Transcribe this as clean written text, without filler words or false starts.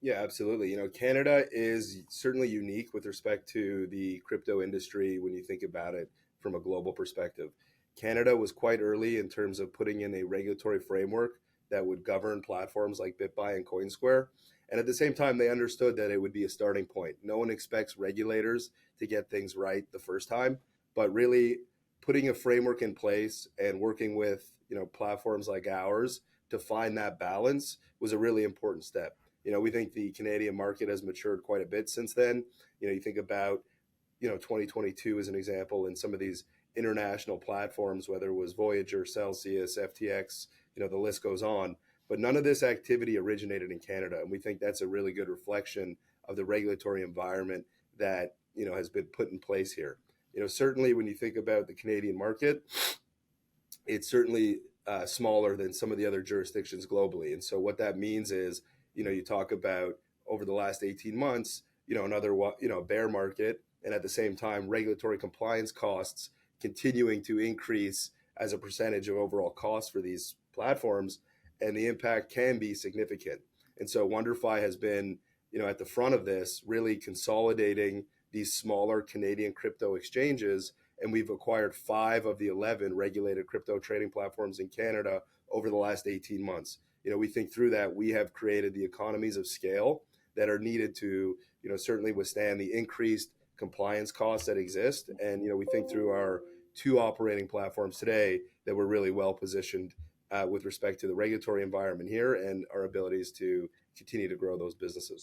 Yeah, absolutely. Canada is certainly unique with respect to the crypto industry when you think about it from a global perspective. Canada was quite early in terms of putting in a regulatory framework that would govern platforms like BitBuy and CoinSquare. And at the same time, they understood that it would be a starting point. No one expects regulators to get things right the first time, but really putting a framework in place and working with, platforms like ours to find that balance was a really important step. We think the Canadian market has matured quite a bit since then. You think about, 2022 as an example, and some of these international platforms, whether it was Voyager, Celsius, FTX, the list goes on. But none of this activity originated in Canada. And we think that's a really good reflection of the regulatory environment that, has been put in place here. Certainly when you think about the Canadian market, it's certainly smaller than some of the other jurisdictions globally. And so what that means is, you talk about over the last 18 months, another, bear market, and at the same time, regulatory compliance costs continuing to increase as a percentage of overall costs for these platforms, and the impact can be significant. And so WonderFi has been, at the front of this, really consolidating these smaller Canadian crypto exchanges, and we've acquired 5 of the 11 regulated crypto trading platforms in Canada over the last 18 months. We think through that we have created the economies of scale that are needed to, certainly withstand the increased compliance costs that exist. And, we think through our 2 operating platforms today that we're really well positioned with respect to the regulatory environment here and our abilities to continue to grow those businesses.